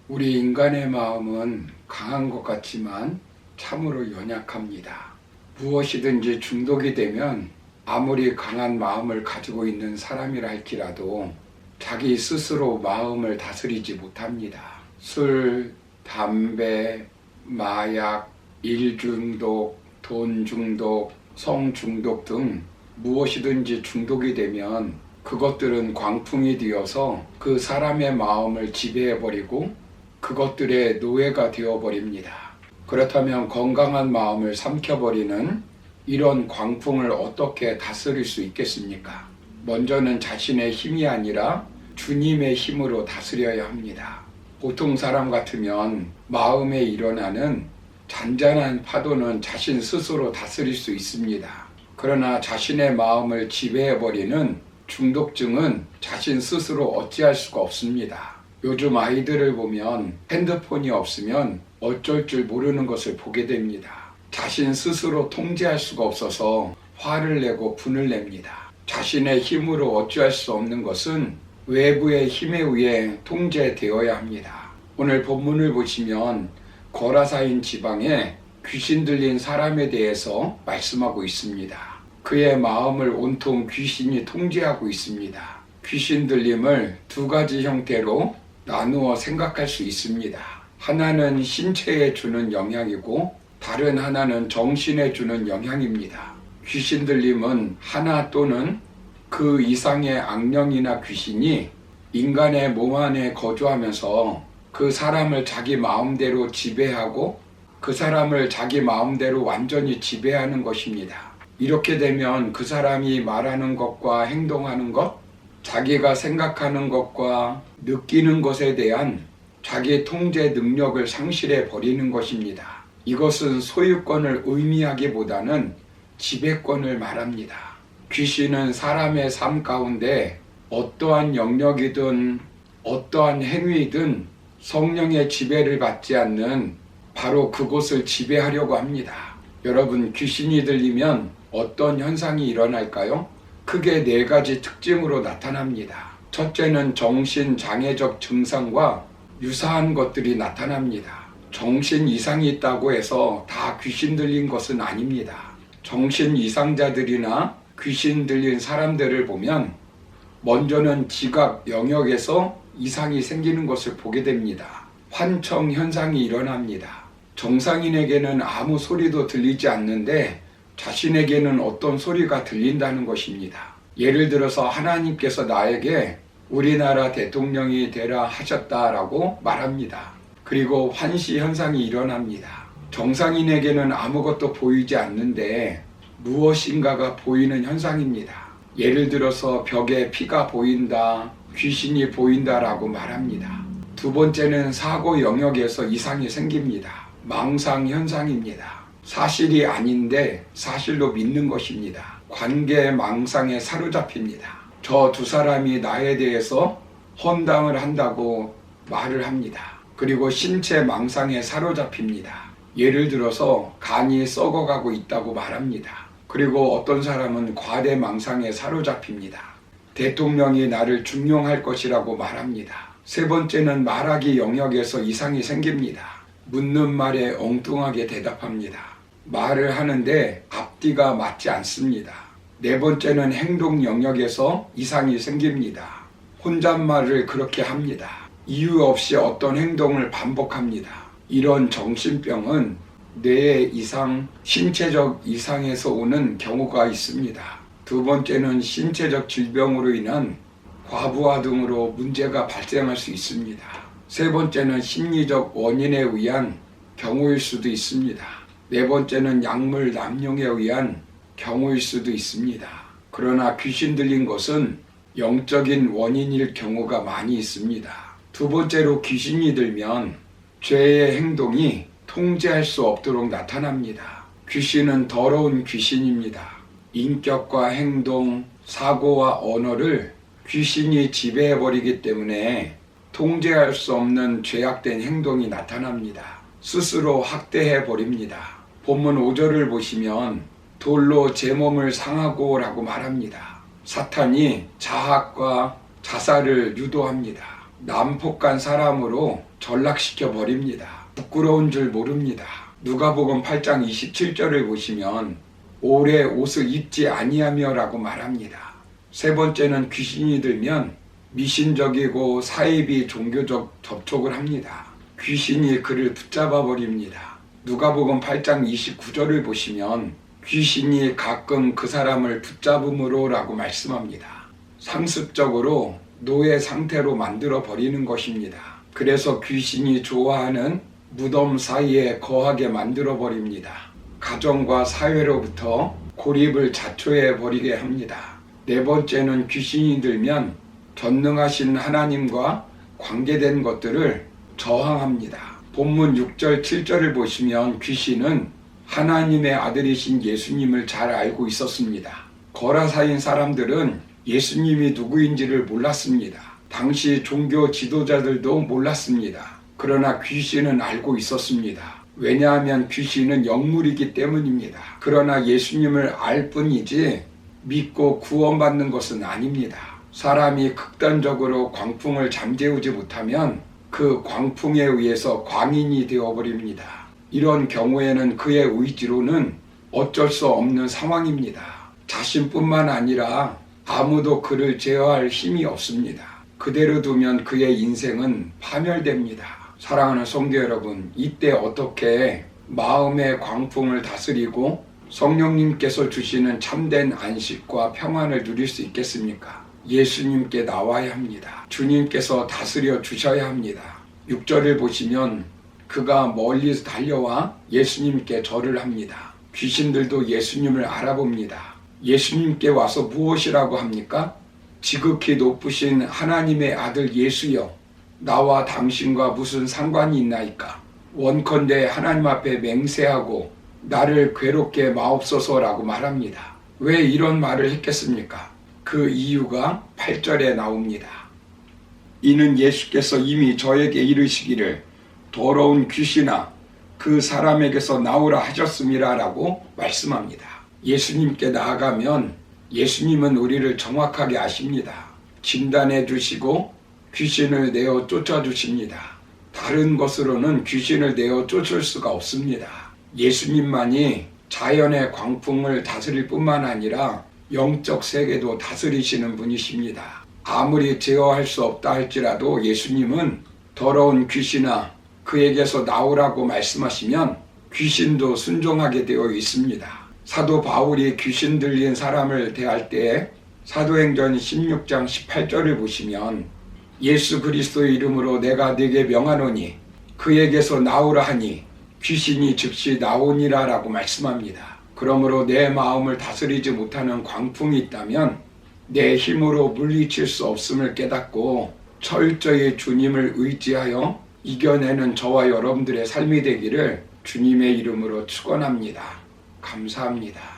우리 인간의 마음은 강한 것 같지만 참으로 연약합니다. 무엇이든지 중독이 되면 아무리 강한 마음을 가지고 있는 사람이라 할지라도 자기 스스로 마음을 다스리지 못합니다. 술, 담배, 마약, 일중독, 돈중독, 성중독 등 무엇이든지 중독이 되면 그것들은 광풍이 되어서 그 사람의 마음을 지배해버리고 그것들의 노예가 되어버립니다. 그렇다면 건강한 마음을 삼켜버리는 이런 광풍을 어떻게 다스릴 수 있겠습니까? 먼저는 자신의 힘이 아니라 주님의 힘으로 다스려야 합니다. 보통 사람 같으면 마음에 일어나는 잔잔한 파도는 자신 스스로 다스릴 수 있습니다. 그러나 자신의 마음을 지배해버리는 중독증은 자신 스스로 어찌할 수가 없습니다. 요즘 아이들을 보면 핸드폰이 없으면 어쩔 줄 모르는 것을 보게 됩니다. 자신 스스로 통제할 수가 없어서 화를 내고 분을 냅니다. 자신의 힘으로 어찌할 수 없는 것은 외부의 힘에 의해 통제되어야 합니다. 오늘 본문을 보시면 거라사인 지방에 귀신 들린 사람에 대해서 말씀하고 있습니다. 그의 마음을 온통 귀신이 통제하고 있습니다. 귀신 들림을 두 가지 형태로 나누어 생각할 수 있습니다. 하나는 신체에 주는 영향이고 다른 하나는 정신에 주는 영향입니다. 귀신 들림은 하나 또는 그 이상의 악령이나 귀신이 인간의 몸 안에 거주하면서 그 사람을 자기 마음대로 지배하고 그 사람을 자기 마음대로 완전히 지배하는 것입니다. 이렇게 되면 그 사람이 말하는 것과 행동하는 것, 자기가 생각하는 것과 느끼는 것에 대한 자기 통제 능력을 상실해 버리는 것입니다. 이것은 소유권을 의미하기보다는 지배권을 말합니다. 귀신은 사람의 삶 가운데 어떠한 영역이든 어떠한 행위이든 성령의 지배를 받지 않는 바로 그곳을 지배하려고 합니다. 여러분, 귀신이 들리면 어떤 현상이 일어날까요? 크게 네 가지 특징으로 나타납니다. 첫째는 정신장애적 증상과 유사한 것들이 나타납니다. 정신 이상이 있다고 해서 다 귀신 들린 것은 아닙니다. 정신 이상자들이나 귀신 들린 사람들을 보면 먼저는 지각 영역에서 이상이 생기는 것을 보게 됩니다. 환청 현상이 일어납니다. 정상인에게는 아무 소리도 들리지 않는데 자신에게는 어떤 소리가 들린다는 것입니다. 예를 들어서 하나님께서 나에게 우리나라 대통령이 되라 하셨다라고 말합니다. 그리고 환시 현상이 일어납니다. 정상인에게는 아무것도 보이지 않는데 무엇인가가 보이는 현상입니다. 예를 들어서 벽에 피가 보인다, 귀신이 보인다라고 말합니다. 두 번째는 사고 영역에서 이상이 생깁니다. 망상 현상입니다. 사실이 아닌데 사실로 믿는 것입니다. 관계 망상에 사로잡힙니다. 저 두 사람이 나에 대해서 헌당을 한다고 말을 합니다. 그리고 신체 망상에 사로잡힙니다. 예를 들어서 간이 썩어가고 있다고 말합니다. 그리고 어떤 사람은 과대 망상에 사로잡힙니다. 대통령이 나를 중용할 것이라고 말합니다. 세 번째는 말하기 영역에서 이상이 생깁니다. 묻는 말에 엉뚱하게 대답합니다. 말을 하는데 앞뒤가 맞지 않습니다. 네 번째는 행동 영역에서 이상이 생깁니다. 혼잣말을 그렇게 합니다. 이유 없이 어떤 행동을 반복합니다. 이런 정신병은 뇌의 이상, 신체적 이상에서 오는 경우가 있습니다. 두 번째는 신체적 질병으로 인한 과부하 등으로 문제가 발생할 수 있습니다. 세 번째는 심리적 원인에 의한 경우일 수도 있습니다. 네 번째는 약물 남용에 의한 경우일 수도 있습니다. 그러나 귀신 들린 것은 영적인 원인일 경우가 많이 있습니다. 두 번째로 귀신이 들면 죄의 행동이 통제할 수 없도록 나타납니다. 귀신은 더러운 귀신입니다. 인격과 행동, 사고와 언어를 귀신이 지배해버리기 때문에 통제할 수 없는 죄악된 행동이 나타납니다. 스스로 학대해버립니다. 본문 5절을 보시면 돌로 제 몸을 상하고 라고 말합니다. 사탄이 자학과 자살을 유도합니다. 난폭한 사람으로 전락시켜 버립니다. 부끄러운 줄 모릅니다. 누가복음 8장 27절을 보시면 오래 옷을 입지 아니하며 라고 말합니다. 세 번째는 귀신이 들면 미신적이고 사이비 종교적 접촉을 합니다. 귀신이 그를 붙잡아 버립니다. 누가복음 8장 29절을 보시면 귀신이 가끔 그 사람을 붙잡음으로 라고 말씀합니다. 상습적으로 노예 상태로 만들어 버리는 것입니다. 그래서 귀신이 좋아하는 무덤 사이에 거하게 만들어 버립니다. 가정과 사회로부터 고립을 자초해 버리게 합니다. 네 번째는 귀신이 들면 전능하신 하나님과 관계된 것들을 저항합니다. 본문 6절 7절을 보시면 귀신은 하나님의 아들이신 예수님을 잘 알고 있었습니다. 거라사인 사람들은 예수님이 누구인지를 몰랐습니다. 당시 종교 지도자들도 몰랐습니다. 그러나 귀신은 알고 있었습니다. 왜냐하면 귀신은 영물이기 때문입니다. 그러나 예수님을 알 뿐이지 믿고 구원받는 것은 아닙니다. 사람이 극단적으로 광풍을 잠재우지 못하면 그 광풍에 의해서 광인이 되어버립니다. 이런 경우에는 그의 의지로는 어쩔 수 없는 상황입니다. 자신뿐만 아니라 아무도 그를 제어할 힘이 없습니다. 그대로 두면 그의 인생은 파멸됩니다. 사랑하는 성도 여러분, 이때 어떻게 마음의 광풍을 다스리고 성령님께서 주시는 참된 안식과 평안을 누릴 수 있겠습니까? 예수님께 나와야 합니다. 주님께서 다스려 주셔야 합니다. 6절을 보시면 그가 멀리서 달려와 예수님께 절을 합니다. 귀신들도 예수님을 알아봅니다. 예수님께 와서 무엇이라고 합니까? 지극히 높으신 하나님의 아들 예수여, 나와 당신과 무슨 상관이 있나이까? 원컨대 하나님 앞에 맹세하고 나를 괴롭게 마옵소서라고 말합니다. 왜 이런 말을 했겠습니까? 그 이유가 8절에 나옵니다. 이는 예수께서 이미 저에게 이르시기를 더러운 귀신아 그 사람에게서 나오라 하셨음이라 라고 말씀합니다. 예수님께 나아가면 예수님은 우리를 정확하게 아십니다. 진단해 주시고 귀신을 내어 쫓아주십니다. 다른 것으로는 귀신을 내어 쫓을 수가 없습니다. 예수님만이 자연의 광풍을 다스릴 뿐만 아니라 영적 세계도 다스리시는 분이십니다. 아무리 제어할 수 없다 할지라도 예수님은 더러운 귀신아 그에게서 나오라고 말씀하시면 귀신도 순종하게 되어 있습니다. 사도 바울이 귀신 들린 사람을 대할 때 사도행전 16장 18절을 보시면 예수 그리스도의 이름으로 내가 네게 명하노니 그에게서 나오라 하니 귀신이 즉시 나오니라 라고 말씀합니다. 그러므로 내 마음을 다스리지 못하는 광풍이 있다면 내 힘으로 물리칠 수 없음을 깨닫고 철저히 주님을 의지하여 이겨내는 저와 여러분들의 삶이 되기를 주님의 이름으로 축원합니다. 감사합니다.